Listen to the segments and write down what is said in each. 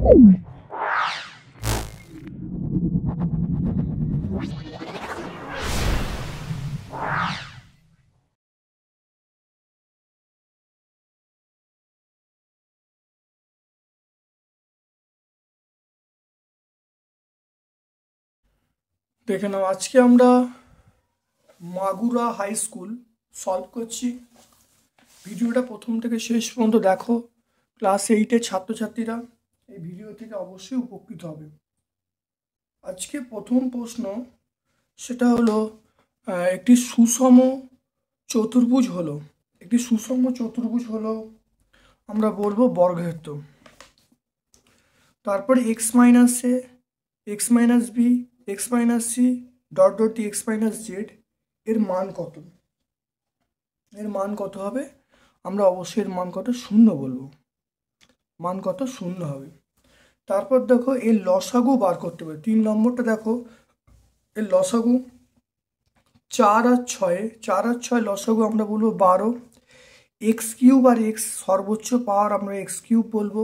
দেখে নাও, আজকে আমরা মাগুরা হাই স্কুল সলভ করছি। ভিডিওটা প্রথম থেকে শেষ পর্যন্ত দেখো। ক্লাস 8-এর ছাত্রছাত্রীরা এই ভিডিও থেকে অবশ্যই উপকৃত হবে। আজকে প্রথম প্রশ্ন, সেটা হলো একটি সুষম চতুর্ভুজ হলো আমরা বলবো বর্গক্ষেত্র। তারপরে X minus A, X minus B, X minus C dot dot D X minus Z এর মান কত? এর মান কত হবে? আমরা অবশ্যই এর মান কত শূন্য বলবো। মান কত? শূন্য হবে। তারপর দেখো এর লসাগু বার করতে হবে। 3 নম্বরটা দেখো, এর লসাগু 4 আর 6 লসাগু আমরা বলবো 12। এক্স কিউব আর এক্স সর্বোচ্চ পাওয়ার আমরা এক্স কিউব বলবো।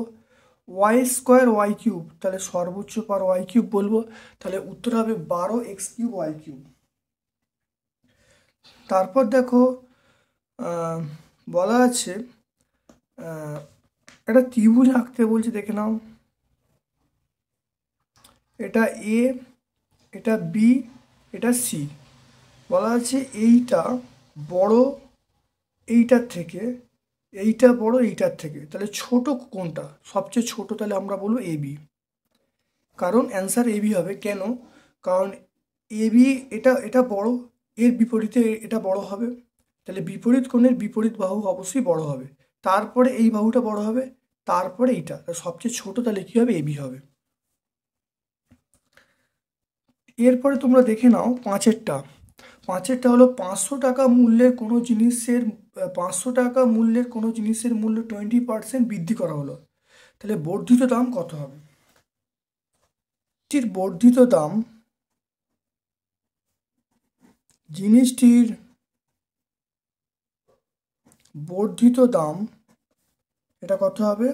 ওয়াই স্কোয়ার ওয়াই কিউব, তাহলে সর্বোচ্চ পাওয়ার ওয়াই কিউব বলবো। তাহলে উত্তর হবে 12 এক্স কিউব ওয়াই কিউব। তারপর দেখো বলা আছে একটা ত্রিভুজ আঁকতে বলছে, দেখে নাও। এটা এ, এটা বি, এটা সি। বলা আছে এইটা বড় এইটার থেকে, এইটা বড় এইটার থেকে, তাহলে ছোট কোনটা? সবচেয়ে ছোট, তাহলে আমরা বলবো এ বি। কারণ অ্যান্সার এ বি হবে। কেন? কারণ এ বি এটা এটা বড়, এর বিপরীতে এটা বড় হবে। তাহলে বিপরীত কোণের বিপরীত বাহু অবশ্যই বড় হবে। তারপরে এই বাহুটা বড় হবে, তারপরে এইটা সবচেয়ে ছোট, তাহলে কী হবে? এবি হবে। এরপরে তোমরা দেখে নাও পাঁচেরটা হলো 500 টাকা মূল্যের কোনো জিনিসের 500 টাকা মূল্যের কোনো জিনিসের মূল্য 20% বৃদ্ধি করা হলো। তাহলে বর্ধিত দাম কত হবে? বর্ধিত দাম, জিনিসটির বর্ধিত দাম এটা কত হবে?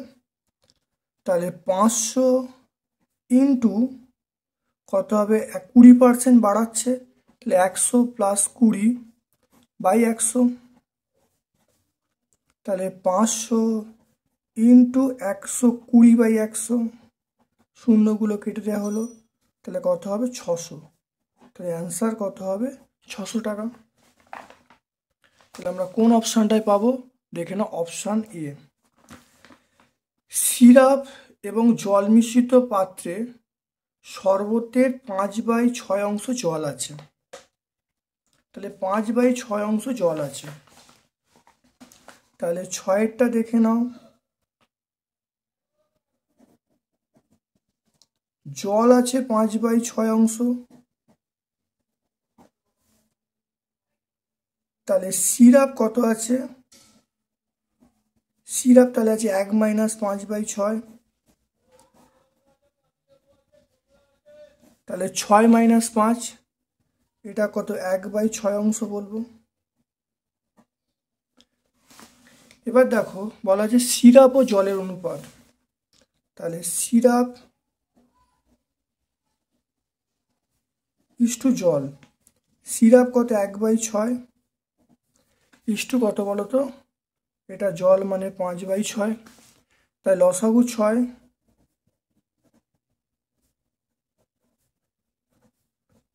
তাহলে 500 ইন্টু কত হবে? 20% বাড়াচ্ছে, তাহলে 100 প্লাস 20 বাই 100। তাহলে 500 ইন্টু 120 বাই 100, শূন্যগুলো কেটে দেওয়া হলো, তাহলে কত হবে? 600। তাহলে অ্যান্সার কত হবে? 600 টাকা। তাহলে আমরা কোন অপশানটায় পাবো? দেখে নাও, অপশান এ। সিরাপ এবং জল মিশ্রিত পাত্রে শরবতের 5/6 অংশ জল আছে। তাহলে 5/6 অংশ জল আছে। তাহলে 6-এরটা দেখে নাও, জল আছে 5/6 অংশ। তাহলে সিরাপ কত আছে? সিরাপ তাহলে আছে 1 মাইনাস 5/6। তাহলে 6 মাইনাস 5, এটা কত? 1/6 অংশ বলবো। এবার দেখো বলা আছে সিরাপ ও জলের অনুপাত। তাহলে সিরাপ ইস্টু জল, সিরাপ কত? 1/6 ইস্টু কত বলো তো? এটা জল মানে 5/6। তাই লসাগু 6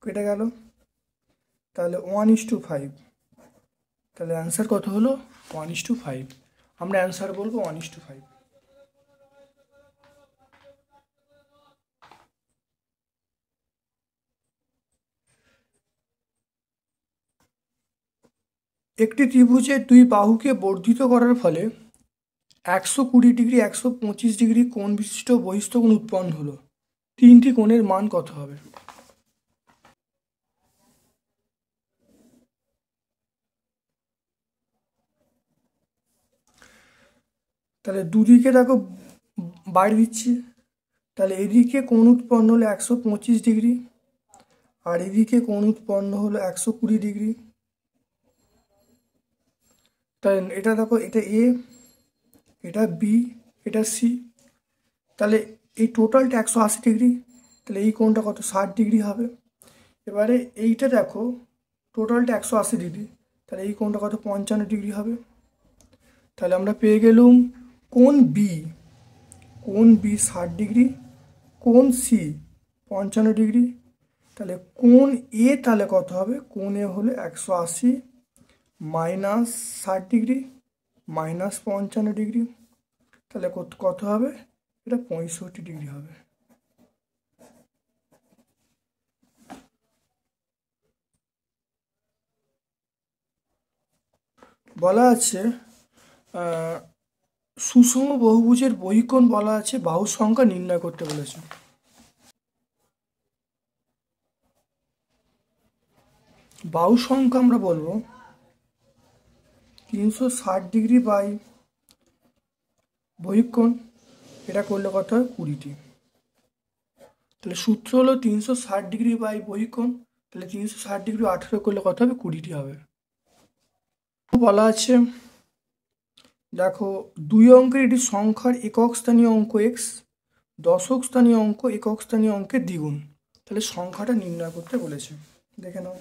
কেটে গেল, তাহলে 1:5। তাহলে অ্যান্সার কত হলো? 1:5। আমরা অ্যান্সার বলবো 1:5। একটি ত্রিভুজের দুই বাহুকে বর্ধিত করার ফলে 120 ডিগ্রি 125 ডিগ্রি কোণ বিশিষ্ট বহিস্থ কোণ উৎপন্ন হলো। তিনটি কোণের মান কত হবে? তাহলে দুদিকে দেখো বাইরে দিচ্ছি, তাহলে এদিকে কোণ উৎপন্ন হলো 125 ডিগ্রি, আর এদিকে কোণ উৎপন্ন হলো 120 ডিগ্রি। তাহলে এটা দেখো, এটা এ, এটা বি, এটা সি। তাহলে এই টোটালটা 180 ডিগ্রি, তাহলে এই কোণটা কত 60 ডিগ্রি হবে। এবারে এইটা দেখো টোটালটা 180 ডিগ্রি, তাহলে এই কোণটা কত 55 ডিগ্রি হবে। তাহলে আমরা পেয়ে গেলুম কোণ বি, কোণ বি 60 ডিগ্রি, কোণ সি 55 ডিগ্রি। তাহলে কোণ এ তাহলে কত হবে, কোণ এ হলো 180 মাইনাস 60 ডিগ্রি মাইনাস 55 ডিগ্রি, তাহলে কত হবে, এটা 65 ডিগ্রি হবে। বলা আছে সুষম বহুভুজের বহিকোণ বলা আছে বাহু সংখ্যা নির্ণয় করতে বলেছে। বাহু সংখ্যা আমরা বলবো 360 ডিগ্রি বাই বহিকোণ, এটা করলে কত হয় 20টি। তাহলে সূত্র হলো 360 ডিগ্রি বাই বহিকোণ, তাহলে 360 ডিগ্রি 18 করলে কত হবে 20টি হবে। বলা আছে দেখো 2 অঙ্কের একটি সংখ্যার একক স্থানীয় অঙ্ক এক্স, দশক স্থানীয় অঙ্ক একক স্থানীয় অঙ্কের দ্বিগুণ, তাহলে সংখ্যাটা নির্ণয় করতে বলেছে। দেখে নাও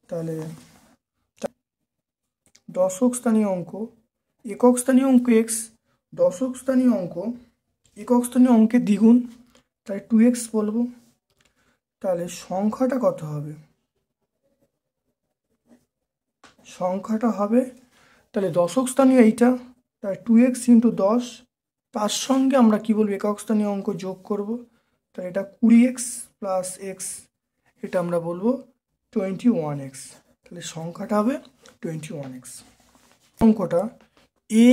তাহলে দশক স্থানীয় অঙ্ক একক স্থানীয় অঙ্ক এক্স, দশক স্থানীয় অঙ্ক একক স্থানীয় অঙ্কের দ্বিগুণ, তাই 2x বলবো। তাহলে সংখ্যাটা কত হবে, সংখ্যাটা হবে তাহলে দশক স্থানীয় এইটা, তাই 2x ইন্টু 10, তার সঙ্গে আমরা কি বলবো একক স্থানীয় অঙ্ক যোগ করব, তাহলে এটা 20x প্লাস এক্স, এটা আমরা বলবো 21x, তাহলে সংখ্যাটা হবে 21x। অঙ্কটা এ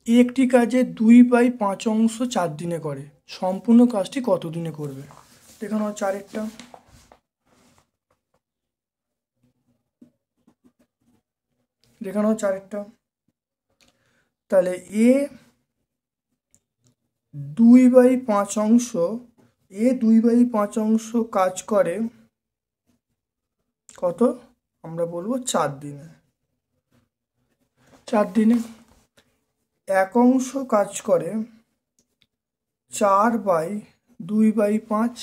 একটি কাজে 2/5 অংশ 4 দিনে করে, সম্পূর্ণ কাজটি কত দিনে করবে। দেখানো 4-এরটা, দেখানো 4-এরটা। তাহলে এ 2/5 অংশ, এ 2/5 অংশ কাজ করে কত, আমরা বলবো 4 দিনে। 4 দিনে 1 অংশ কাজ করে 4/2/5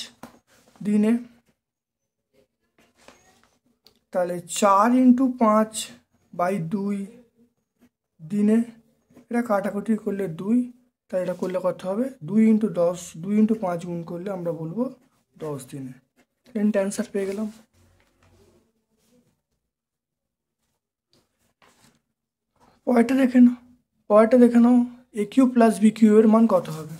দিনে, তাহলে 4 ইন্টু 5/2 দিনে, এটা কাটাকুটি করলে 2, তাই এটা করলে কত হবে 2 ইন্টু 10, 2 ইন্টু 5 গুণ করলে আমরা বলবো 10 দিনে। তিনটে অ্যান্সার পেয়ে গেলাম। পরেরটা দেখে নাও, পরেরটা দেখে নাও A Q plus B Q এর মান কত হবে।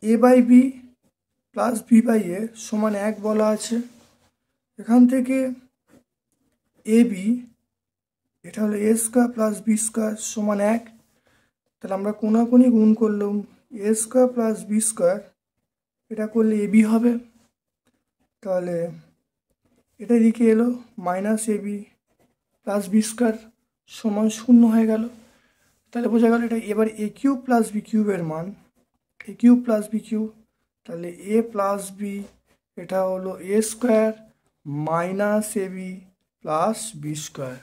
A by B plus B by A সমান 1 বলা আছে। এখান থেকে এ বি, এটা হলো এ স্কোয়ার প্লাস বি স্কোয়ার সমান 1, তাহলে আমরা কোনাকুনি গুণ করলাম এ স্কোয়ার প্লাস বি স্কোয়ার, এটা করলে এ বি হবে, তাহলে এটা এদিকে এলো minus A B plus B square সমান 0 হয়ে গেল। তাহলে বোঝা গেল এটা এবার এ কিউ প্লাস বি কিউবের মান, এ কিউ প্লাস বি কিউ, তাহলে এ প্লাস বি এটা হলো এ square minus A B plus B square,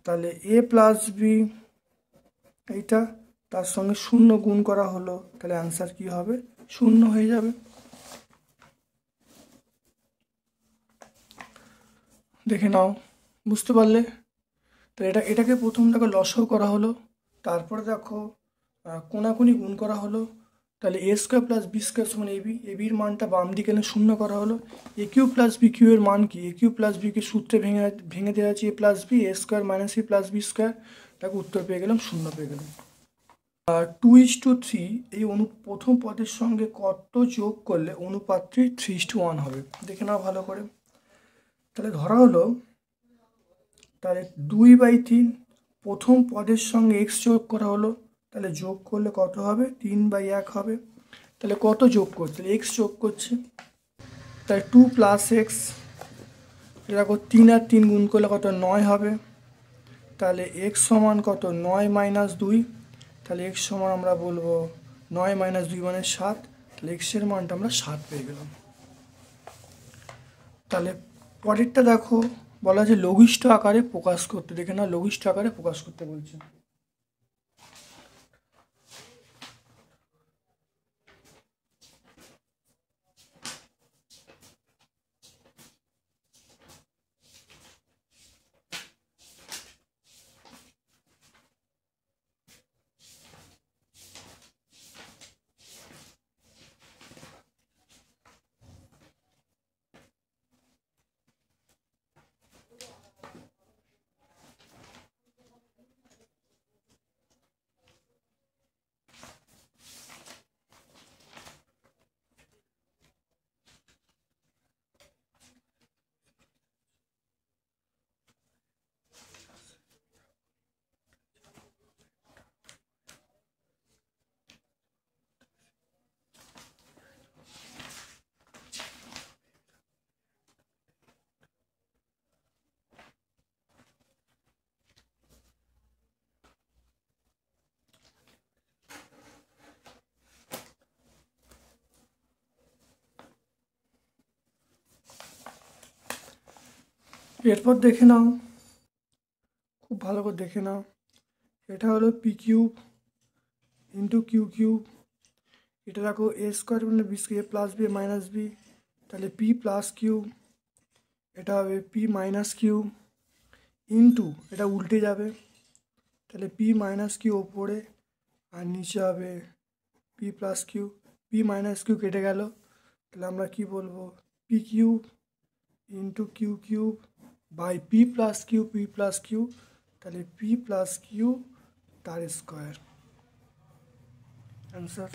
তাহলে এ প্লাস বি এইটা তার সঙ্গে 0 গুণ করা হলো, তাহলে অ্যান্সার কি হবে 0 হয়ে যাবে। দেখে নাও, বুঝতে পারলে। তো এটাকে প্রথম দেখো লসাগু করা হলো, তারপরে দেখো কোনাকুনি গুণ করা হলো, তাহলে এ স্কোয়ার প্লাস বি স্কোয়ার সমান এবি, এবির মানটা বাম দিকে এনে 0 করা হলো। এ কিউ প্লাস বি কিউ এর মান কি, এ কিউ প্লাস বিকে সূত্রে ভেঙে দেওয়া আছে এ প্লাস বি, এ স্কোয়ার মাইনাস এ প্লাস বি স্কোয়ার, তাকে উত্তর পেয়ে গেলাম 0 পেয়ে গেলাম। আর 2:3 এই প্রথম পদের সঙ্গে কত যোগ করলে অনুপাতটি 3:1 হবে, দেখে নাও ভালো করে। তাহলে ধরা হলো তাহলে 2/3 প্রথম পদের সঙ্গে এক্স যোগ করা হলো, তাহলে যোগ করলে কত হবে 3/1 হবে। তাহলে কত যোগ করছে, এক্স যোগ করছে, তাহলে 2 প্লাস এক্স, দেখো 3 আর 3 গুণ করলে কত 9 হবে, তাহলে এক্স সমান কত 9 মাইনাস 2, তাহলে এক্স সমান আমরা বলবো 9 মাইনাস 2 মানে 7, তাহলে এক্সের মানটা আমরা 7 পেয়ে গেলাম। তাহলে পরেরটা দেখো বলা আছে লঘিষ্ঠ আকারে প্রকাশ করতে। দেখে না, লঘিষ্ঠ আকারে প্রকাশ করতে বলছে। এরপর দেখে নাও, খুব ভালো করে দেখে নাও, এটা হলো P cube into Q cube. এটা দেখো এ স্কোয়ার মানে B square, A plus B minus B, তাহলে পি প্লাস কিউ। এটা হবে পি মাইনাস কিউ ইন্টু, এটা উল্টে যাবে, তাহলে পি মাইনাস কিউ ওপরে আর নিচে হবে P plus Q. P minus Q কেটে গেল, তাহলে আমরা কি বলবো, P cube into Q cube by P plus Q, তাহলে পি প্লাস কিউ তার স্কোয়ার। অ্যান্সার।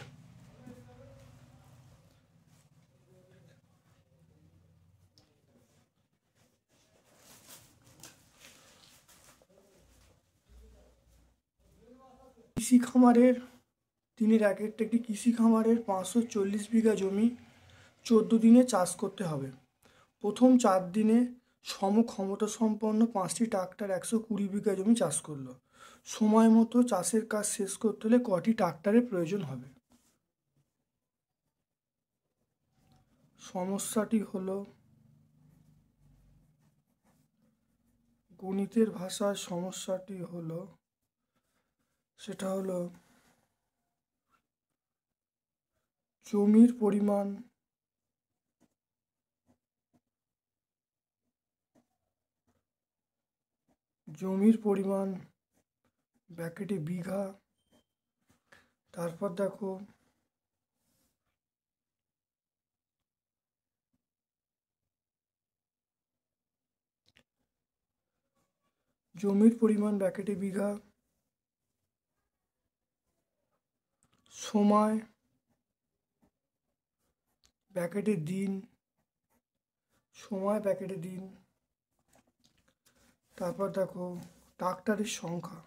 কৃষি খামারের দিনের একটি কৃষি খামারের 540 বিঘা জমি 14 দিনে চাষ করতে হবে। প্রথম 4 দিনে সমক্ষমতা সম্পন্ন 5টি ট্রাক্টর 120 বিঘা জমি চাষ করলো। সময় মতো চাষের কাজ শেষ করতে হলে কটি ট্রাক্টরের প্রয়োজন হবে? সমস্যাটি হলো, গণিতের ভাষায় সমস্যাটি হলো, সেটা হলো জমির পরিমাণ ব্র্যাকেটে বিঘা, তারপর দেখো জমির পরিমাণ ব্র্যাকেটে বিঘা, সময় ব্র্যাকেটে দিন, তারপর দেখো ট্রাক্টরের সংখ্যা,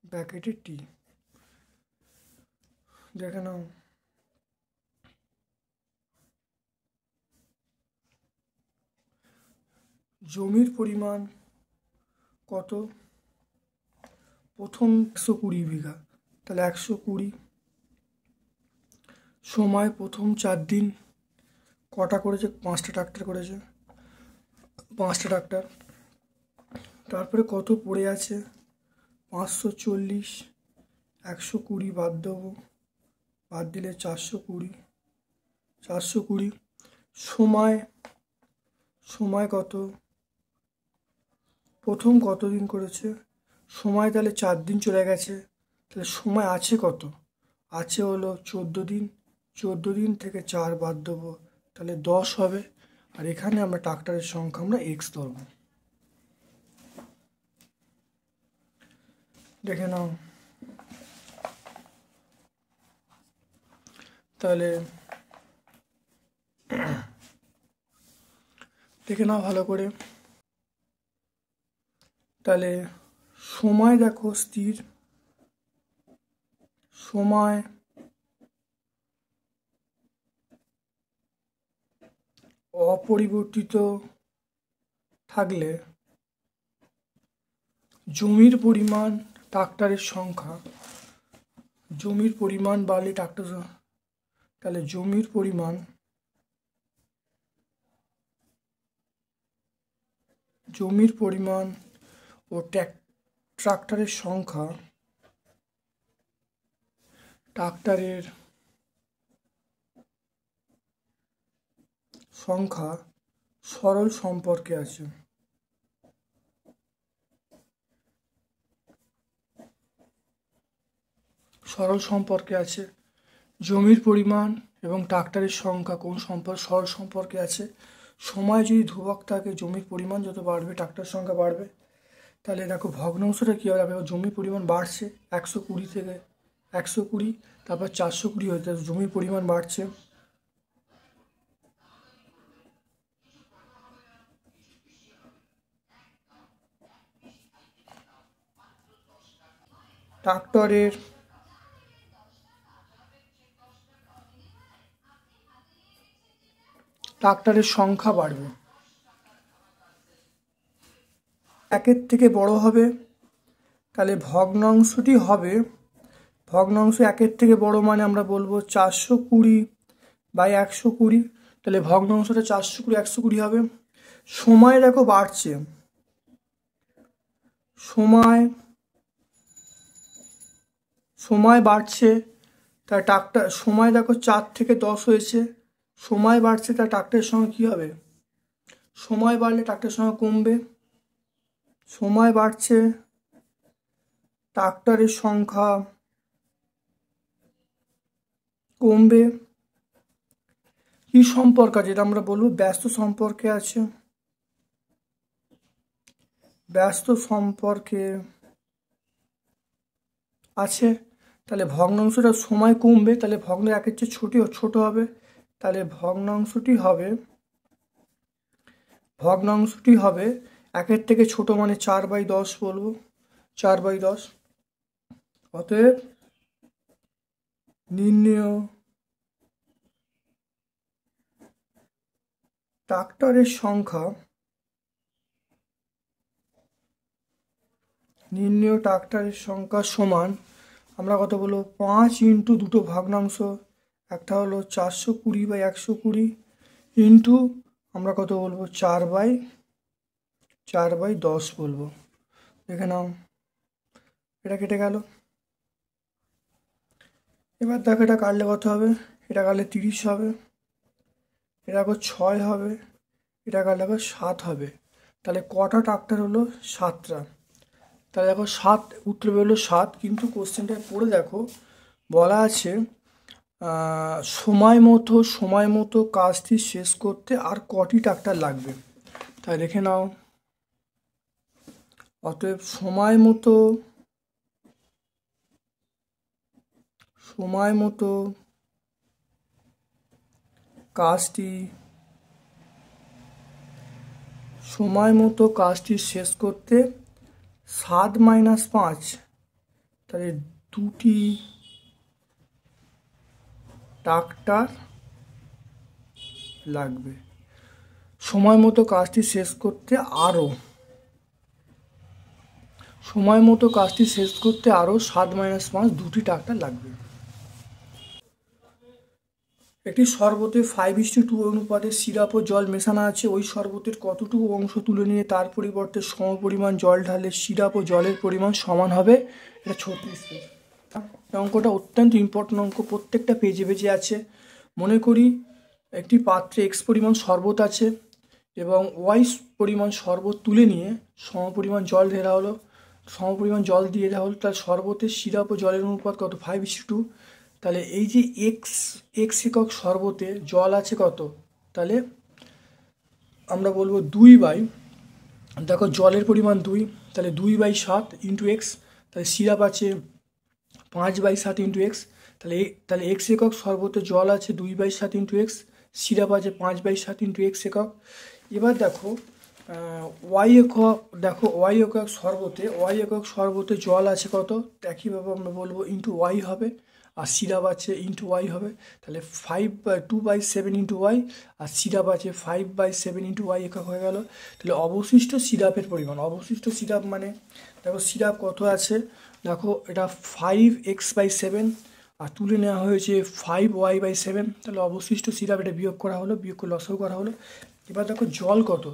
ব্র্যাকেটে টি। দেখে নাও, জমির পরিমাণ কত? প্রথম 120 বিঘা, তাহলে 120। সময় প্রথম 4 দিন, কটা করেছে? 5টা ট্রাক্টর করেছে, 5টা ট্রাক্টর। তারপরে কত পড়ে আছে? 540, 120 বাদ দেবো, বাদ দিলে 420। সময় কত? প্রথম কত দিন করেছে? সময় তাহলে 4 দিন চলে গেছে, তাহলে সময় আছে কত? আছে হলো 14 দিন। 14 দিন থেকে 4 বাদ দেবো, তাহলে 10 হবে। আর এখানে আমরা ট্রাক্টরের সংখ্যা আমরা এক্স ধরবো। দেখে নাও, তাহলে দেখে নাও ভালো করে। তাহলে সময় দেখো স্থির, সময় অপরিবর্তিত থাকলে জমির পরিমাণ ট্রাক্টরের সংখ্যা, জমির পরিমাণ বাড়লে ট্রাক্টর, তাহলে জমির পরিমাণ ও ট্রাক্টরের সংখ্যা সরল সম্পর্কে আছে। জমির পরিমাণ এবং ট্রাক্টরের সংখ্যা কোন সরল সম্পর্কে আছে? সময় যদি ধ্রুবক থাকে, জমির পরিমাণ যত বাড়বে ট্রাক্টর সংখ্যা বাড়বে। তাহলে দেখো ভগ্নাংশটা কী হবে, জমির পরিমাণ বাড়ছে 120 থেকে 120, তারপর 420 হতে জমির পরিমাণ বাড়ছে। ট্রাক্টরের সংখ্যা বাড়বে, একের থেকে বড় হবে, তাহলে ভগ্নাংশটি হবে, ভগ্নাংশ একের থেকে বড় মানে আমরা বলবো 420/120, তাহলে ভগ্নাংশটা 420/120 হবে। সময় দেখো বাড়ছে, সময় বাড়ছে, তার ট্রাক্টর সময় দেখো 4 থেকে 10 হয়েছে, সময় বাড়ছে, তার ট্রাক্টরের সঙ্গে কী হবে? সময় বাড়লে ট্রাক্টরের সঙ্গে কমবে, সময় বাড়ছে, ট্রাক্টরের সংখ্যা কমবে। কি সম্পর্ক আছে? যেটা আমরা বলবো ব্যস্ত সম্পর্কে আছে, তাহলে ভগ্নাংশটা সময় কমবে, তাহলে ভগ্ন একের চেয়ে ছোট হবে, তাহলে ভগ্নাংশটি হবে একের থেকে ছোট মানে 4/10 বলবো, 4/10। অতএব নির্ণেয় ট্রাক্টরের সংখ্যা সমান, আমরা কত বলবো 5 ইন্টু দুটো ভগ্নাংশ, একটা হলো 420/120 ইন্টু আমরা কত বলবো 4/10 বলবো। দেখে নাও, এটা কেটে গেল। এবার দেখো এটা কাটলে কত হবে, এটা কাটলে 30 হবে, এটা দেখো 6 হবে, এটা কাটলে দেখো 7 হবে। তাহলে কটা ট্রাক্টর হলো? 7টা। তাহলে দেখো 7, উত্তর বেরোলো 7, কিন্তু কোশ্চেনটা পড়ে দেখো বলা আছে সময় মতো কাজটি শেষ করতে আর কটি ট্রাক্টর লাগবে। তাই দেখে নাও, অতএব সময় মতো কাজটি শেষ করতে 7 - 5, তাহলে 2টি ট্রাক্টর লাগবে। সময় মতো কাজটি শেষ করতে আরও 7 - 5 2টি ট্রাক্টর লাগবে। একটি শরবতে 5:2 অনুপাতে সিরাপ ও জল মেশানো আছে, ওই শরবতের কতটুকু অংশ তুলে নিয়ে তার পরিবর্তে সমপরিমাণ জল ঢাললে সিরাপ ও জলের পরিমাণ সমান হবে। এটা 36 পেজ। অঙ্কটা অত্যন্ত ইম্পর্টেন্ট অঙ্ক, প্রত্যেকটা পেজে আছে। মনে করি একটি পাত্রে x পরিমাণ শরবত আছে এবং y পরিমাণ শরবত তুলে নিয়ে সমপরিমাণ জল ঢেলা হলো, সমপরিমাণ জল দিয়ে দেওয়া হলো, তার শরবতের সিরাপ ও জলের অনুপাত কত? 5:2। তাহলে এই যে x একক শরবতে জল আছে কত? তাহলে আমরা বলবো 2 দেখো জলের পরিমাণ 2, তাহলে 2/7 ইন্টু এক্স, তাহলে সিরাপ আছে 5/7 ইন্টু এক্স, তাহলে এক্স একক শরবতে জল আছে 2/7 ইন্টু এক্স, সিরাপ আছে 5/7 ইন্টু এক্স একক। এবার দেখো ওয়াই একক শরবতে জল আছে কত? একইভাবে আমরা বলবো ইন্টু ওয়াই হবে, আর সিরাপ আছে ইন্টু ওয়াই হবে, তাহলে 2/7 ইন্টু ওয়াই, আর সিরাপ আছে 5/7 ইন্টু ওয়াই একক হয়ে গেল। তাহলে অবশিষ্ট সিরাপের পরিমাণ, অবশিষ্ট সিরাপ মানে দেখো সিরাপ কত আছে, দেখো এটা 5x/7 আর তুলে নেওয়া হয়েছে 5y/7, তাহলে অবশিষ্ট সিরাপ এটা বিয়োগ করা হলো, বিয়োগ করে লসাগু করা হলো। এবার দেখো জল কত,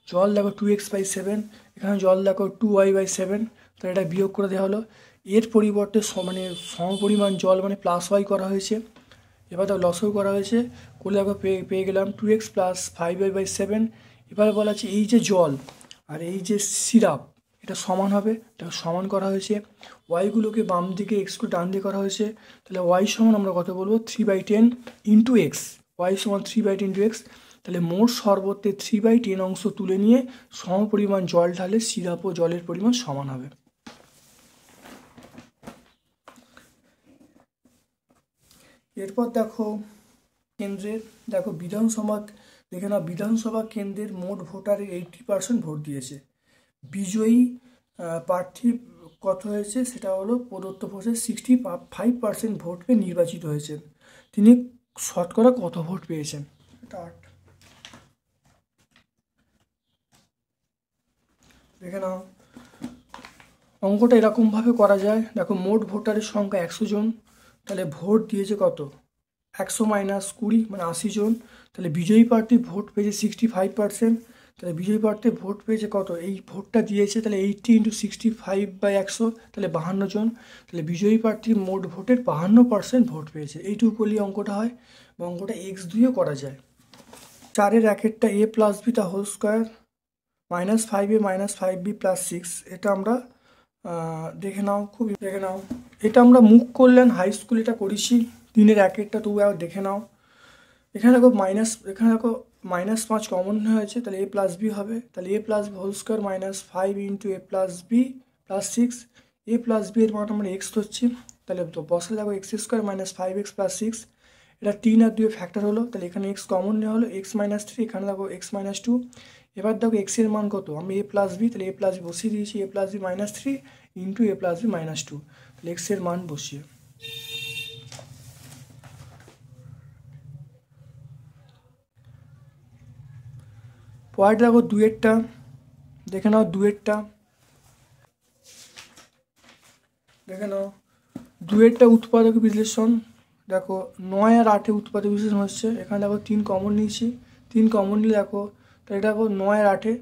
জল দেখো 2x/7, এখানে জল দেখো 2y/7, তাহলে এটা বিয়োগ করে দেওয়া হলো। এর পরিবর্তে মানে সমপরিমাণ জল মানে প্লাস ওয়াই করা হয়েছে। এবার দেখো লসাগু করা হয়েছে, করলে দেখো পেয়ে গেলাম 2x + 5y/7। এবার বলা আছে এই যে জল আর এই যে সিরাপ এটা সমান হবে, এটা সমান করা হয়েছে। ওয়াইগুলোকে বাম দিকে এক্সগুলো ডান দিকে করা হয়েছে, তাহলে ওয়াই সমান আমরা কত বলবো 3/10 ইন্টু এক্স, ওয়াই সমান 3/10 ইন্টু এক্স। তাহলে মোট শরবতে 3/10 অংশ তুলে নিয়ে সমপরিমাণ জল ঢালে সিরাপ ও জলের পরিমাণ সমান হবে। এরপর দেখো কেন্দ্রের, দেখো বিধানসভা, দেখে নাও বিধানসভা কেন্দ্রের মোট ভোটারের 80% ভোট দিয়েছে। বিজয়ী প্রার্থী কত হয়েছে, সেটা হলো প্রদত্ত ভোটে 65% ভোট পেয়ে নির্বাচিত হয়েছেন। তিনি শতকরা কত ভোট পেয়েছেন, এটা 8। দেখে নাও অঙ্কটা এরকমভাবে করা যায়, দেখো মোট ভোটারের সংখ্যা 100 জন, তাহলে ভোট দিয়েছে কত 100 - 20 মানে 80 জন। তাহলে বিজয়ী প্রার্থী ভোট পেয়েছে 65%, তাহলে বিজয়ী প্রার্থী ভোট পেয়েছে কত, এই ভোটটা দিয়েছে তাহলে 80 × 65/100, তাহলে 52 জন। তাহলে বিজয়ী প্রার্থী মোট ভোটের 52% ভোট পেয়েছে। এইটুকু করলেই অঙ্কটা হয়, বা অঙ্কটা x2-ও করা যায়। 4-এর একেরটা a + b তা হোল স্কোয়ার -5a - 5b + 6, এটা আমরা দেখে নাও, খুব দেখে নাও, এটা আমরা মুখ করলেন হাই স্কুল এটা করেছি। 3-এর একেরটা তবু আবার দেখে নাও, এখানে দেখো এখানে দেখো -5 কমন হয়েছে, তাহলে a + b হবে, তাহলে a + b whole square -5 × a + b + 6, a + b এর মান আমরা x ধরছি, তাহলে তো বসালে দেখো x² - 5x + 6, এটা 3 আর 2 ফ্যাক্টর হলো, তাহলে এখানে x কমন নেওয়া হলো x - 3, এখানে দেখো x - 2। এবার দেখো x এর মান কত, আমি a + b, তাহলে a + b বসিয়ে দিয়েছি, a + b - 3 × a + b - 2, তাহলে x এর মান বসিয়ে। পয়েন্ট দেখো 2-এরটা দেখে নাও, 2-এরটা দেখে নাও, 2-এরটা উৎপাদক বিশ্লেষণ, দেখো 9 আর 8-এ উৎপাদক বিশ্লেষণ হচ্ছে, এখানে দেখো 3 কমন নিয়েছি, 3 কমন নিলে দেখো, তাহলে দেখো 9 আর 8-এ,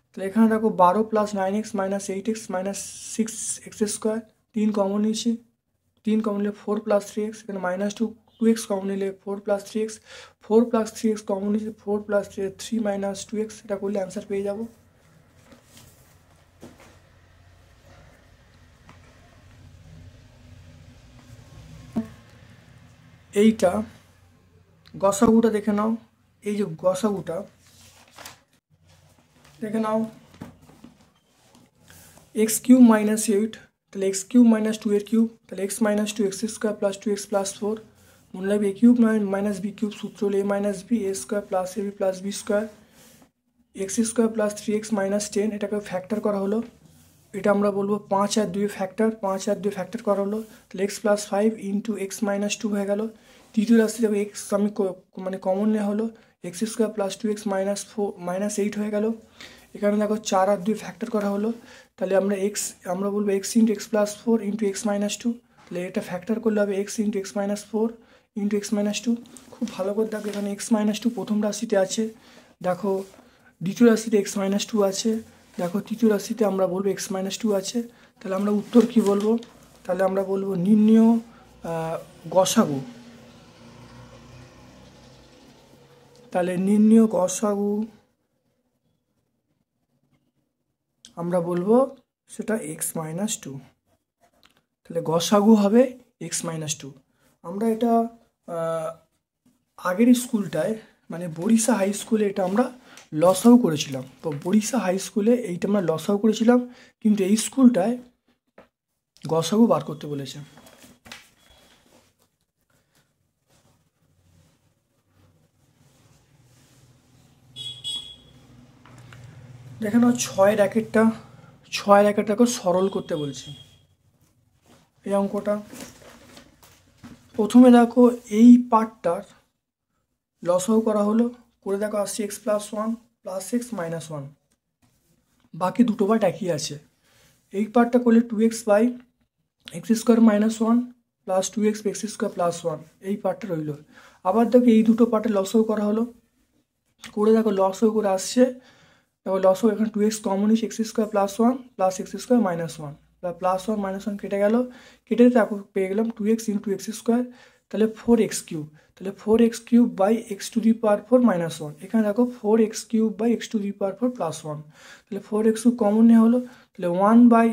তাহলে এখানে দেখো 12 + 9x - 8x - 6x², 3 কমন নিয়েছি, 3 কমন নিলে 4 + 3x, এখানে -2x কমন নিলে 4 + 3x, 4 + 3x কমন নিয়েছি, 4 + 3 - 2x, এটা করলে অ্যান্সার পেয়ে যাবো। এইটা গসাগুটা দেখে নাও, এই যে গসাগুটা দেখে নাও, x³ - 8, তাহলে x³ - 2 এর কিউব, তাহলে x - 2 x² + 2x + 4, মনে রাখবে a³ - b³ সূত্র হলো a - b a² + ab + b², x² + 3x - 10, এটাকে ফ্যাক্টর করা হলো, এটা আমরা বলবো 5 আর 2 ফ্যাক্টর, 5 আর 2 ফ্যাক্টর করা হলো, তাহলে x + 5 × x - 2 হয়ে গেল। তৃতীয় রাশি দেখো x আমি মানে কমন নেওয়া হলো, x² + 2x - 8 হয়ে গেল। এখানে দেখো 4 আর 2 ফ্যাক্টর করা হলো, তাহলে আমরা বলবো x × x + 4 × x - 2, তাহলে এটা ফ্যাক্টর করলে হবে x × x - 4 × x - 2। খুব ভালো করে দেখো, এখানে x - 2 প্রথম রাশিতে আছে, দেখো দ্বিতীয় রাশিতে x - 2 আছে, দেখো তৃতীয় রাশিতে আমরা বলবো x - 2 আছে, তাহলে আমরা উত্তর কি বলবো, তাহলে আমরা বলবো নির্ণেয় গসাগু, তাহলে নির্ণেয় গসাগু আমরা বলবো সেটা x - 2, তাহলে গসাগু হবে x - 2। আমরা এটা আগের স্কুলটায় মানে বরিশা হাই স্কুলে এটা আমরা লসাগু করেছিলাম, তো বরিশা হাই স্কুলে এইটা আমরা লসাগু করেছিলাম, কিন্তু এই স্কুলটায় গসাগু বার করতে বলেছে। দেখে নাও 6-এর একেরটাকে সরল করতে বলছি, এই অঙ্কটা প্রথমে দেখো এই পার্টটার লসাগু করা হলো, করে দেখো আসছে X plus one plus X minus one, বাকি দুটো পার্ট একই আছে। এই পার্টটা করলে 2x by X square minus one plus 2x X square plus one, এই পার্টটা রইল। আবার দেখো এই দুটো পার্টে লসাগু করা হলো, করে দেখো লসাগু করে আসছে, দেখো লসাগু এখানে 2x common x square plus one plus x square minus one, plus one minus one কেটে গেল, কেটে দেখো পেয়ে গেলাম 2x ইন্টু এক্স স্কোয়ার, তাহলে 4x কিউব, তাহলে 4x cube by X to the power 4 minus one, এখানে দেখো 4x cube by X to the power 4 plus one, তাহলে 4x কমন নেওয়া হলো, তাহলে 1 by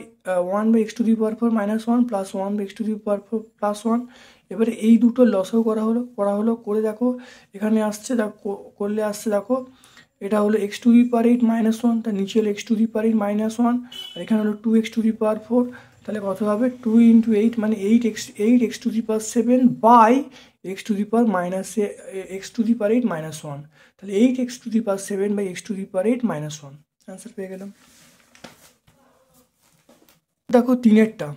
X to the power 4 minus one প্লাস 1 by X to the power 4 plus one. এবারে এই দুটো লসাগু করা হলো করে দেখো এখানে আসছে, দেখো করলে আসছে, দেখো এটা হলো X to the power 8 minus one, তার নিচে হলো X to the power 8 minus one, আর এখানে হলো 2x টু দি পাওয়ার 4, তাহলে কত হবে 2 ইন্টু 8 মানে 8x to the power 7 by X to the power minus X to the power 8 minus one, তাহলে 8x to the power 7 by X to the power 8 minus one, answer পেয়ে গেলাম। দেখো তিনেরটা,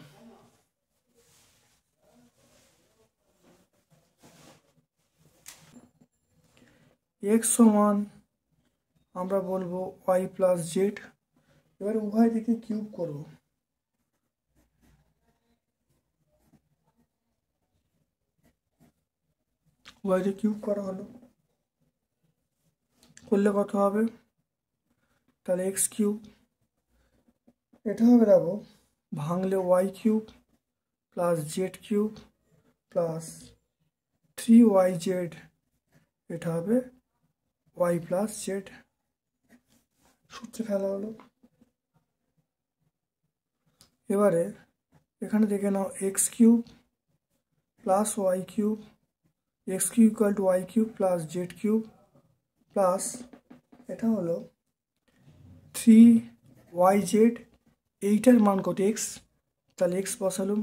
x সমান আমরা বলবো ওয়াই প্লাস জেড, এবার উভয় দিকে কিউব করবো, উভয় দিকে কিউব করা হলো, করলে কত হবে, তাহলে এক্স কিউব, এটা হবে দেখো ভাঙলে Y cube plus Z cube plus 3yz, এটা হবে ওয়াই প্লাস জেড, সূত্রে ফেলা হলো। এবারে এখানে দেখে নাও X cube plus Y cube, X cube equal to Y cube plus Z cube plus এটা হলো 3yz, এইটার মান কত এক্স, তাহলে এক্স বসালুম,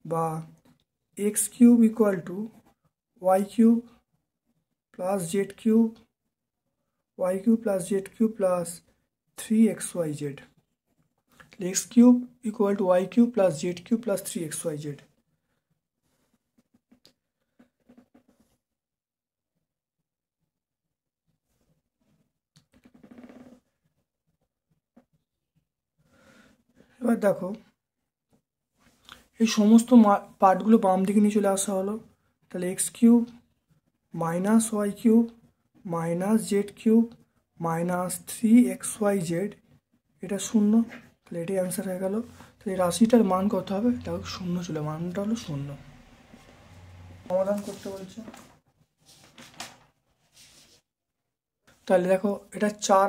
বা X cube equal to Y cube plus Z cube, Y cube plus Z cube plus 3xyz, X cube equal to Y cube plus Z cube plus 3xyz। এবার দেখো এই সমস্ত পার্টগুলো বাম দিকে নিয়ে চলে আসা হলো, তাহলে X cube minus Y cube minus Z cube minus 3xyz, এটা শূন্য, তাহলে এটাই অ্যান্সার হয়ে গেল। তাহলে এই রাশিটার মান কত হবে, দেখো শূন্য ছিল, মানটা হলো শূন্য। সমাধান করতে বলছে, তাহলে দেখো এটা 4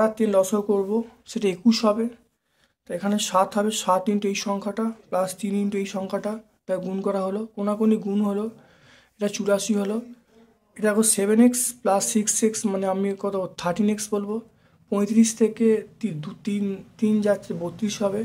আর 3 লসাগু করবো, সেটা 21 হবে, তো এখানে 7 হবে, 7 ইন্টু এই সংখ্যাটা প্লাস 3 ইন্টু এই সংখ্যাটা, এটা গুণ করা হলো, কোনাকুনি গুণ হলো, এটা 84 হলো। এটা দেখো 7x প্লাস 6x মানে আমি কত 13x বলবো, 35 থেকে 3 যাচ্ছে 32 হবে,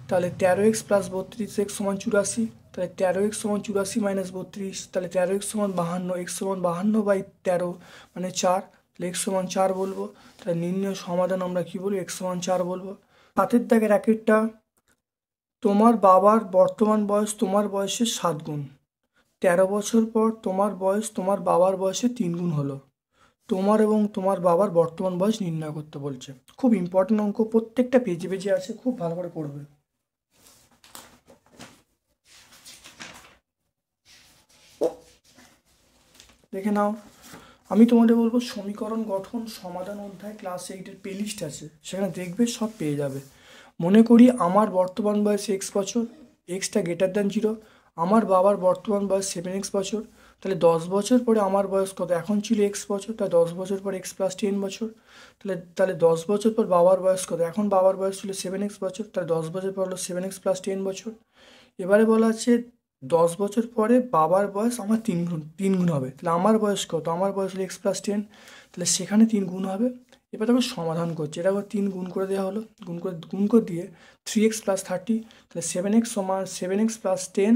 তাহলে 13x প্লাস 32x সমান 84, তাহলে 13x সমান 84 মাইনাস 32, তাহলে 13x সমান 52, x সমান 52 বাই 13 মানে 4, তাহলে x সমান 4 বলবো, তাহলে নির্ণয় সমাধান আমরা কি বলবো, x সমান 4 বলবো। হাতের দাগের র্যাকেটটা, তোমার বাবার বর্তমান বয়স তোমার বয়সের 7 গুণ, 13 বছর পর তোমার বয়স তোমার বাবার বয়সে 3 গুণ হলো, তোমার এবং তোমার বাবার বর্তমান বয়স নির্ণয় করতে বলছে। খুব ইম্পর্টেন্ট অঙ্ক, প্রত্যেকটা পেজে পেজে আছে, খুব ভালো করে পড়বে। দেখে নাও, আমি তোমাদের বলবো সমীকরণ গঠন সমাধান অধ্যায় ক্লাস 8-এর প্লেলিস্ট আছে, সেখানে দেখবে সব পেয়ে যাবে। মনে করি আমার বর্তমান বয়স x বছর, এক্সটা গ্রেটার দ্যান 0, আমার বাবার বর্তমান বয়স 7x বছর, তাহলে 10 বছর পরে আমার বয়স কত, এখন ছিল x বছর, তাই 10 বছর পর x প্লাস 10 বছর, তাহলে 10 বছর পর বাবার বয়স কত, এখন বাবার বয়স ছিল 7x বছর, তাহলে 10 বছর পর হলো 7x প্লাস 10 বছর। এবারে বলা আছে 10 বছর পরে বাবার বয়স আমার 3 গুণ হবে, তাহলে আমার বয়স কত, আমার বয়স হলো x প্লাস 10, তাহলে সেখানে 3 গুণ হবে। এবার দেখো সমাধান করছে, এটা আবার 3 গুণ করে দেওয়া হলো, গুণ করে দিয়ে 3x প্লাস 30, তাহলে 7x সমান 7x plus 10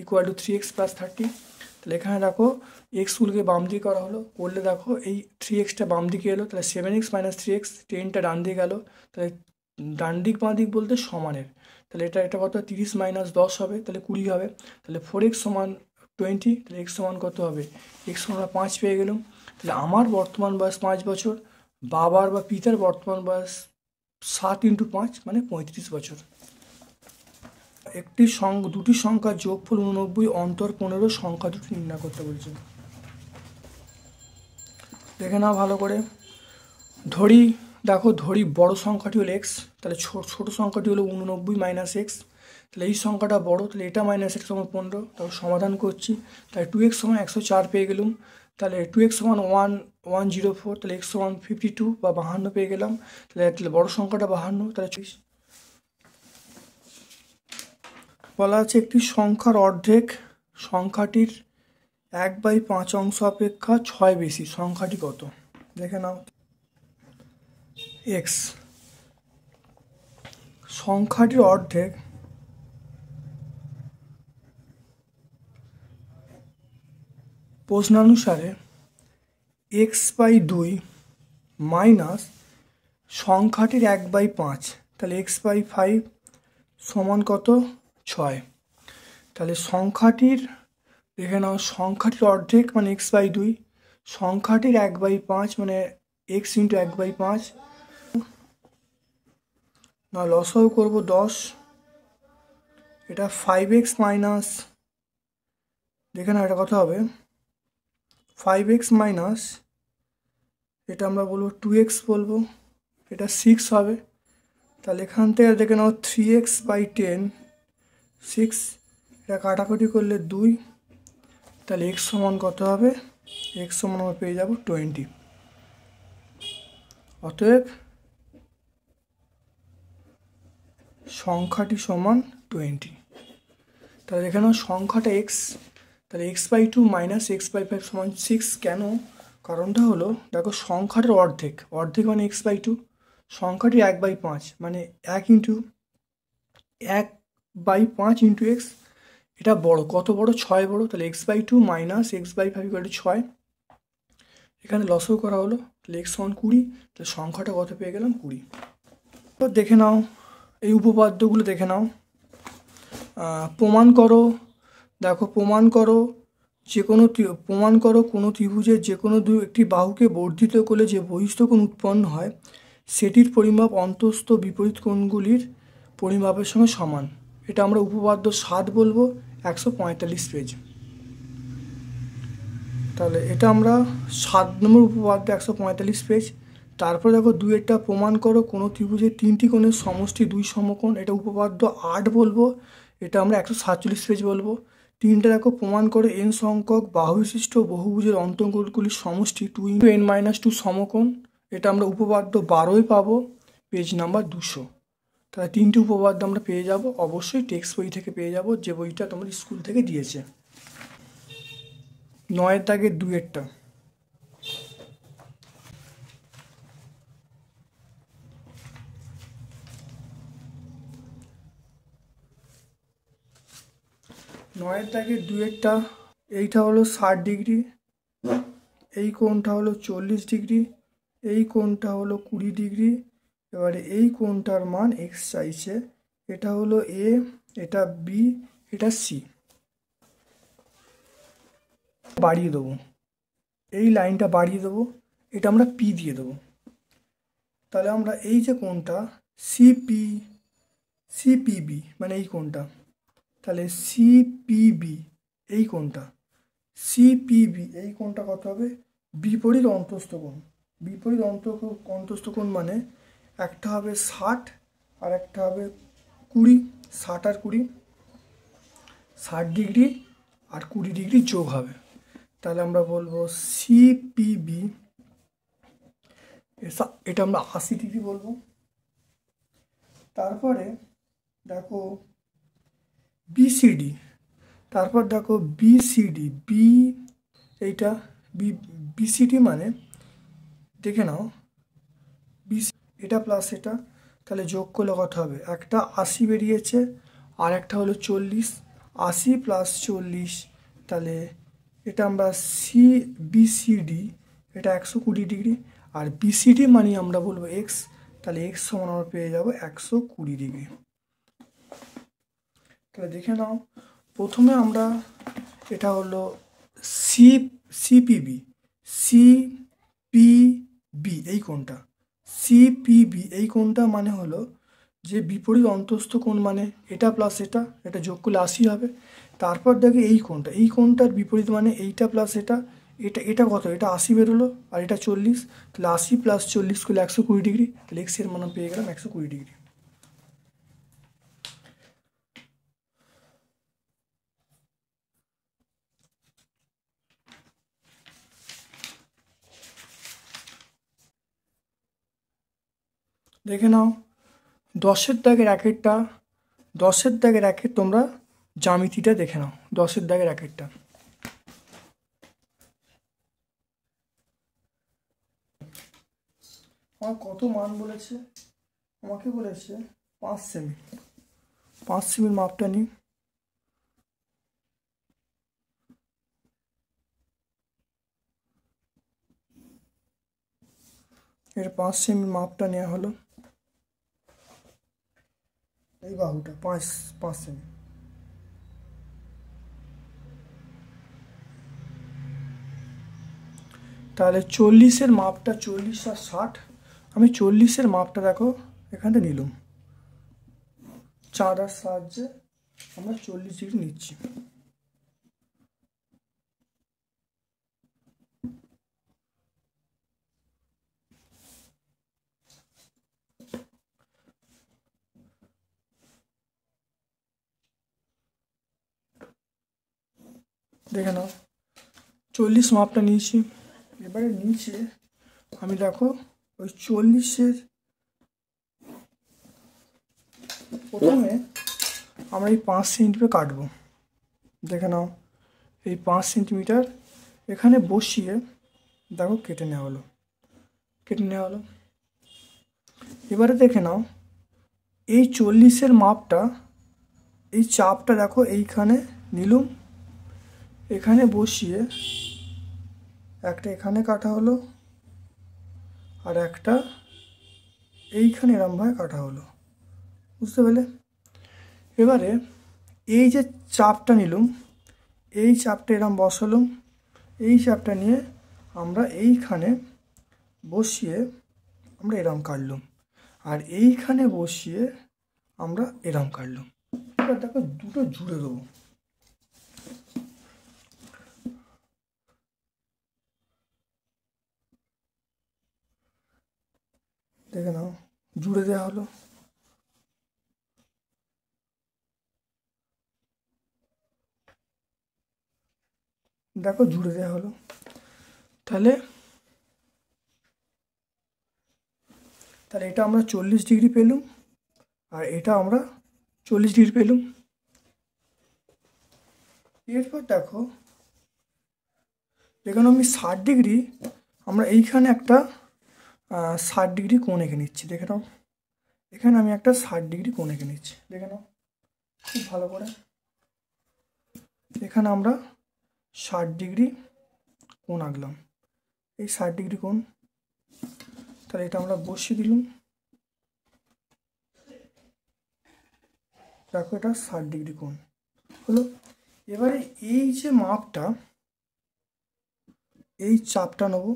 equal to 3x plus 30, তাহলে এখানে দেখো এক্সগুলোকে বাম দিকে করা হলো, করলে দেখো এই 3xটা বাম দিকে এলো, তাহলে 7x মাইনাস 3x, 10টা ডান দিকে গেল, তাহলে ডান দিক বাঁ দিক বলতে সমানের, তাহলে এটা কত 30 মাইনাস 10 হবে, তাহলে 20 হবে। তাহলে 4x সমান 20, তাহলে x সমান কত হবে, x সমান আমরা 5 পেয়ে গেলাম। তাহলে আমার বর্তমান বয়স 5 বছর, বাবার বা পিতার বর্তমান বয়স 7 × 5 মানে 35 বছর। দুটি সংখ্যার যোগফল 89 অন্তর 15 সংখ্যা দুটি নির্ণয় করতে বলছে। দেখে নাও ভালো করে। ধরি বড় সংখ্যাটি হলো এক্স, তাহলে ছোট সংখ্যাটি হলো 89 মাইনাস এক্স। তাহলে এই সংখ্যাটা বড়, তাহলে এটা মাইনাস এক্স সমান 15। তাহলে সমাধান করছি, তাহলে 2x সমান 104 পেয়ে গেলাম। তাহলে 2x সমান 104, তাহলে x সমান 52 বা 52 পেয়ে গেলাম। তাহলে বড় সংখ্যাটা 52, তাহলে বলা আছে একটি সংখ্যার অর্ধেক সংখ্যাটির 1/5 অংশ অপেক্ষা 6 বেশি, সংখ্যাটি কত? দেখে নাও। এক্স সংখ্যাটির অর্ধেক প্রশ্নানুসারে x/2 মাইনাস সংখ্যাটির 1/5, তাহলে x/5 সমান কত? 6। তাহলে সংখ্যাটির দেখে নাও, সংখ্যাটির অর্ধেক মানে x/2, সংখ্যাটির 1/5 মানে x × 1/5। না লসাগু করব 10, এটা 5x মাইনাস, দেখে না এটা কত হবে, 5x মাইনাস এটা আমরা বলবো 2x বলবো, এটা 6 হবে। তাহলে এখান থেকে দেখে নাও 3x/10, 6, এটা কাটাকুটি করলে 2, তাহলে x সমান কত হবে, x সমান আমরা পেয়ে যাব 20। অতএব সংখ্যাটি সমান 20। তাহলে দেখে নাও সংখ্যাটা x, তাহলে x/2 মাইনাস x/5 সমান 6। কেন? কারণটা হলো দেখো সংখ্যাটার অর্ধেক মানে x/2, সংখ্যাটি 1/5 মানে 1/5 × x, এটা বড়, কত বড়? 6 বড়। তাহলে x/2 মাইনাস x/5 = 6, এখানে লসাগু করা হলো, তাহলে x সমান 20, তাহলে সংখ্যাটা কত পেয়ে গেলাম? 20। তো দেখে নাও এই উপপাদ্যগুলো দেখে নাও। প্রমাণ করো, দেখো প্রমাণ করো কোনো ত্রিভুজের যে কোনো একটি বাহুকে বর্ধিত করলে যে বহিস্থ কোণ উৎপন্ন হয় সেটির পরিমাপ অন্তঃস্থ বিপরীত কোণগুলির পরিমাপের সঙ্গে সমান। এটা আমরা উপপাদ্য 7 বলবো, 145 পেজ। তাহলে এটা আমরা 7 নম্বর উপপাদ্য, 145 পেজ। তারপরে দেখো 2টা প্রমাণ করো কোনো ত্রিভুজের 3টি কোণের সমষ্টি 2 সমকোণ, এটা উপপাদ্য 8 বলবো, এটা আমরা 147 পেজ বলবো। 3টা দেখো প্রমাণ করে n সংখ্যক বাহু বিশিষ্ট বহুভুজের অন্তঃকোণগুলির সমষ্টি 2 × n-2 সমকোণ, এটা আমরা উপপাদ্য 12 পাবো, পেজ নাম্বার 200। তাহলে 3টি উপপাদ্য আমরা পেয়ে যাব, অবশ্যই টেক্সট বই থেকে পেয়ে যাব, যে বইটা তোমার স্কুল থেকে দিয়েছে। 9 দাগের 2-এরটা, এইটা হলো 60 ডিগ্রি, এই কোণটা হলো 40 ডিগ্রি, এই কোণটা হলো 20 ডিগ্রি। এবারে এই কোণটার মান x চাইছে, এটা হলো a, এটা b, এটা c। বাড়িয়ে দেবো, এই লাইনটা বাড়িয়ে দেবো, এটা আমরা p দিয়ে দেবো। তাহলে আমরা এই যে কোণটা CPB মানে এই কোণটা, তাহলে CPB এই কোণটা, CPB এই কোণটা কত হবে? বিপরীত অন্তঃস্থ কোণ। বিপরীত অন্তঃস্থ কোণ মানে একটা হবে 60 আর একটা হবে 20, 60 আর 20, 60 ডিগ্রি আর 20 ডিগ্রি যোগ হবে। তাহলে আমরা বলবো CPB, এটা আমরা 80 ডিগ্রি বলবো। তারপরে দেখো BCD, তারপর দেখো BCD, এইটা BCD মানে দেখে নাও, এটা প্লাস এটা, তাহলে যোগ করলে কত হবে? একটা 80 বেরিয়েছে আর একটা হলো 40, 80 + 40, তাহলে এটা আমরা BCD, এটা 120 ডিগ্রি, আর BCD মানে আমরা বলবো x, তাহলে x সমান আমরা পেয়ে যাব 120 ডিগ্রি। তাহলে দেখে নাও, প্রথমে আমরা এটা হলো সিপিবি, সিপিবি এই কোণটা, সিপিবি এই কোণটা মানে হলো যে বিপরীত অন্তস্থ কোণ, মানে এটা প্লাস এটা যোগ করলে 80 হবে। তারপর দেখে এই কোণটা, এই কোণটার বিপরীত মানে এইটা প্লাস এটা, এটা কত, এটা 80 বেরোলো আর এটা 40, তাহলে 80 প্লাস 40 করলে 120 ডিগ্রি, তাহলে এক্স এর মান পেয়ে গেলাম 120 ডিগ্রি। দেখে নাও 10-এর দাগের একেরটা, 10-এর দাগের একের তোমরা জ্যামিতিটা দেখে নাও, 10-এর দাগের একেরটা। আমার কত মান বলেছে, আমাকে বলেছে 5 সেমি, 5 সেমির মাপটা নিই। এর 5 সেমির মাপটা নেওয়া হলো, এই বাহুটা 5 সেমি। তাহলে 40-এর মাপটা, 40 আর 60, আমি 40-এর মাপটা দেখো এখানে নিলাম, চাঁদার সাহায্যে আমরা 40 ডিগ্রি নিচ্ছি। দেখে নাও 40 মাপটা নিয়েছি, এবারে নিচে আমি দেখো ওই 40-এর প্রথমে আমরা এই 5 সেন্টিমিটার কাটবো। দেখে নাও এই 5 সেন্টিমিটার এখানে বসিয়ে দেখো কেটে নেওয়া হলো, কেটে নেওয়া হলো। এবারে দেখে নাও এই 40-এর মাপটা, এই চাপটা দেখো এইখানে নিলুম, এখানে বসিয়ে একটা এখানে কাটা হলো আর একটা এইখানে এরমভাবে কাটা হলো, বুঝতে পেলে? এবারে এই যে চাপটা নিলুম, এই চাপটা এরম বসালুম, এই চাপটা নিয়ে আমরা এইখানে বসিয়ে আমরা এরম কাটলুম আর এইখানে বসিয়ে আমরা এরম কাটলুম। এবার দেখো দুটো জুড়ে দেবো, দেখে নাও জুড়ে দেওয়া হলো। দেখো জুড়ে দেওয়া হলো, তাহলে এটা আমরা 40 ডিগ্রি পেলুম আর এটা আমরা 40 ডিগ্রি পেলুম। এরপর দেখো এখানে আমি 60 ডিগ্রি, আমরা এইখানে একটা 60 ডিগ্রি কোণ এঁকে নিচ্ছি। দেখে নাও এখানে আমি একটা 60 ডিগ্রি কোণ এঁকে নিচ্ছি, দেখে নাও খুব ভালো করে। এখানে আমরা 60 ডিগ্রি কোণ আঁকলাম, এই 60 ডিগ্রি কোণ, তাহলে এটা আমরা বসিয়ে দিলাম। দেখো এটা 60 ডিগ্রি কোণ হলো। এবারে এই যে মাপটা, এই চাপটা নেবো,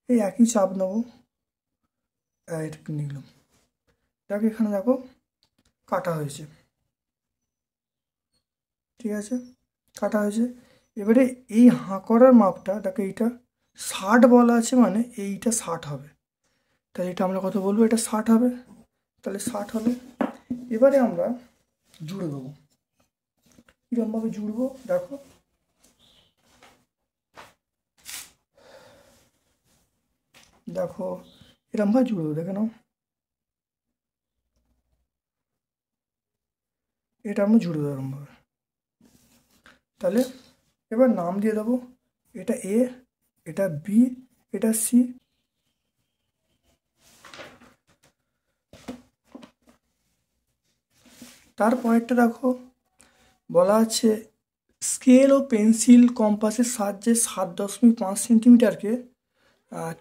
এই একই চাপ নেবো, এটাকে নিলাম, দেখো এখানে দেখো কাটা হয়েছে, ঠিক আছে কাটা হয়েছে। এবারে এই হাঁকড়ার মাপটা দেখো, এইটা 60 বলা আছে মানে এইটা 60 হবে, তাহলে এটা আমরা কত বলবো, এটা 60 হবে, তাহলে 60 হলো। এবারে আমরা জুড়ে দেবো, কিরমভাবে জুড়বো দেখো, দেখো এরমভাবে জুড়বো, দেখে নাও এটা আমরা জুড়ে দেবো এরমভাবে। তাহলে এবার নাম দিয়ে দেবো, এটা এ, এটা বি, এটা সি। তারপরেরটা দেখো বলা আছে স্কেল ও পেন্সিল কম্পাসের সাহায্যে 7.5 সেন্টিমিটারকে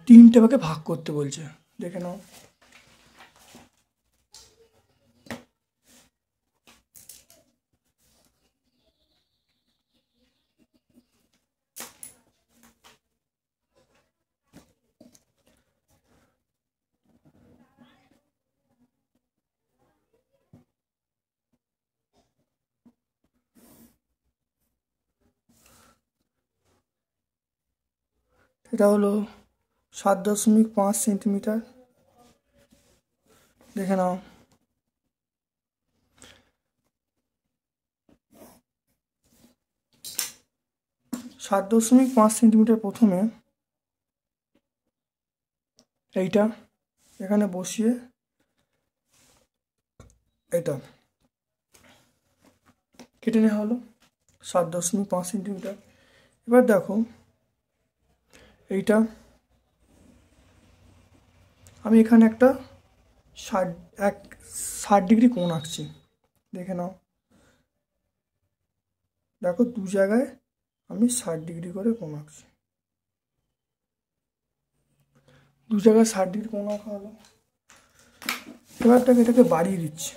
3টে ভাগে ভাগ করতে বলছে। দেখে নাও এটা হলো 7.5 সেন্টিমিটার। দেখে নাও, সাত 7.5 সেন্টিমিটার। প্রথমে এইটা এখানে বসিয়ে এটা কেটে নেওয়া হলো 7.5 সেন্টিমিটার। এবার দেখো এইটা আমি এখানে একটা 60 ডিগ্রি কোণ আঁকছি। দেখে নাও, দেখো দু জায়গায় আমি 60 ডিগ্রি করে কোণ আঁকছি। দু জায়গায় 60 ডিগ্রি কোণ আঁকা হলো। এবার এটাকে বাড়িয়ে দিচ্ছি।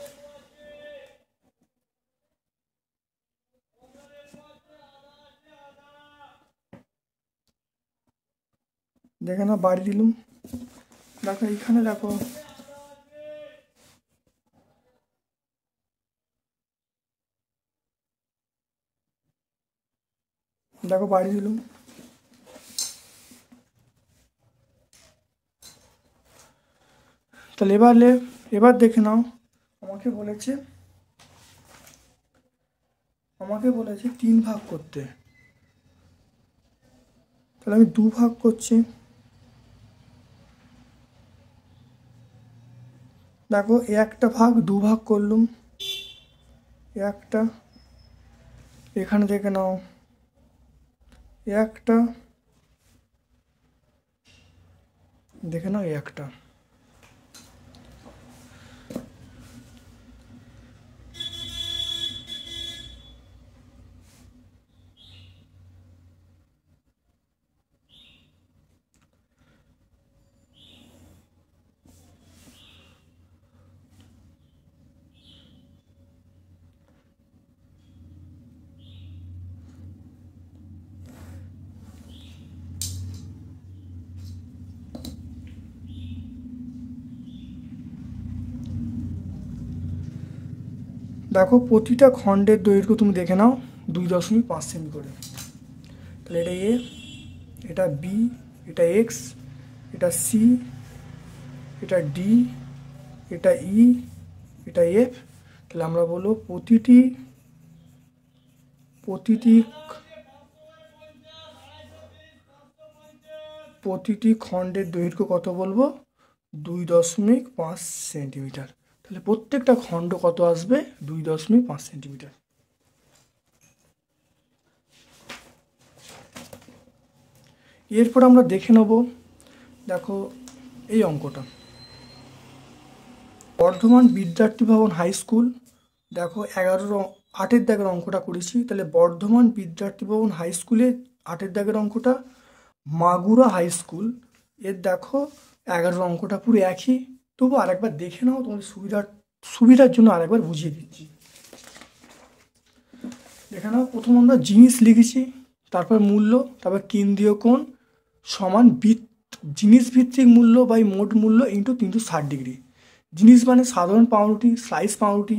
দেখে না, বাড়িয়ে দিলাম। দেখো এইখানে দেখো বাড়িয়ে দিলাম। তাহলে এবার দেখে নাও, আমাকে বলেছে 3 ভাগ করতে। তাহলে আমি 2 ভাগ করছি। দেখো একটা ভাগ 2 ভাগ করলাম, একটা এখানে দেখে নাও, একটা দেখে নাও, একটা। দেখো প্রতিটা খণ্ডের দৈর্ঘ্য তুমি দেখে নাও 2.5 সেমি করে। তাহলে এটা এ, এটা বি, এটা এক্স, এটা সি, এটা ডি, এটা ই, এটা এফ। তাহলে আমরা বলবো প্রতিটি খণ্ডের দৈর্ঘ্য কত বলবো? 2.5 সেন্টিমিটার। তাহলে প্রত্যেকটা খণ্ড কত আসবে? 2.5 সেন্টিমিটার। এরপর আমরা দেখে নেব, দেখো এই অঙ্কটা, বর্ধমান বিদ্যার্থী ভবন হাই স্কুল। দেখো 8 দাগের অঙ্কটা করেছি। তাহলে বর্ধমান বিদ্যার্থী ভবন হাই স্কুলে 8 দাগের অঙ্কটা, মাগুরা হাই স্কুল এর দেখো 11 অঙ্কটা পুরো একই। তবু আরেকবার দেখে নাও, তোমাদের সুবিধার জন্য আরেকবার বুঝিয়ে দিচ্ছি। দেখে নাও, প্রথম আমরা জিনিস লিখেছি, তারপর মূল্য, তারপর কেন্দ্রীয় কোণ সমান জিনিস ভিত্তিক মূল্য বাই মোট মূল্য ইন্টু 360 ডিগ্রি। জিনিস মানে সাধারণ পাউরুটি, স্লাইস পাউরুটি,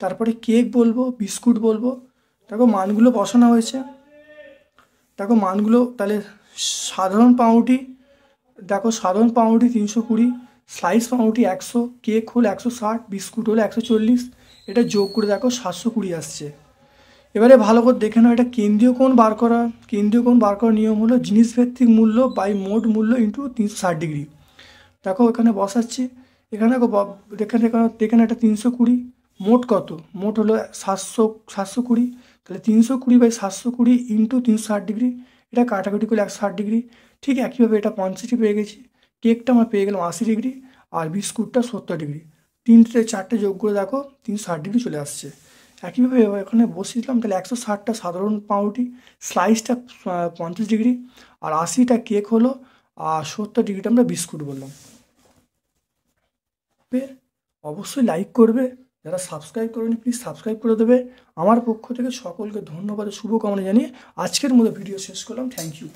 তারপরে কেক বলবো, বিস্কুট বলবো। দেখো মানগুলো বসানো হয়েছে। দেখো মানগুলো, তাহলে সাধারণ পাউরুটি, দেখো সাধারণ পাউরুটি 320, স্লাইস পাউরুটি 100, কেক হলো 160, বিস্কুট হলো 140। এটা যোগ করে দেখো 720 আসছে। এবারে ভালো করে দেখে নাও, এটা কেন্দ্রীয় কোণ বার করার নিয়ম হলো জিনিস ভিত্তিক মূল্য বাই মোট মূল্য ইন্টু 360 ডিগ্রি। দেখো এখানে বসাচ্ছি, এখানে দেখেন এটা 320, মোট কত? মোট হলো 720। তাহলে 320 বাই 720 ইন্টু 360 ডিগ্রি, এটা কাটাকুটি করলে 160 ডিগ্রি। ঠিক একইভাবে এটা 50 পেয়ে গেছি, কেকটা আমরা পেয়ে গেলাম 80 ডিগ্রি, আর বিস্কুটটা 70 ডিগ্রি। 4টে যোগ করে দেখো 360 ডিগ্রি চলে আসছে। একইভাবে এখানে বসিয়েছিলাম, তাহলে 160টা সাধারণ পাউরুটি, স্লাইসটা 50 ডিগ্রি, আর 80টা কেক হলো, আর 70 ডিগ্রিটা আমরা বিস্কুট বললাম। অবশ্যই লাইক করবে, যারা সাবস্ক্রাইব করেনি প্লিজ সাবস্ক্রাইব করে দেবে। আমার পক্ষ থেকে সকলকে ধন্যবাদ ও শুভকামনা জানিয়ে আজকের মতো ভিডিও শেষ করলাম। Thank you.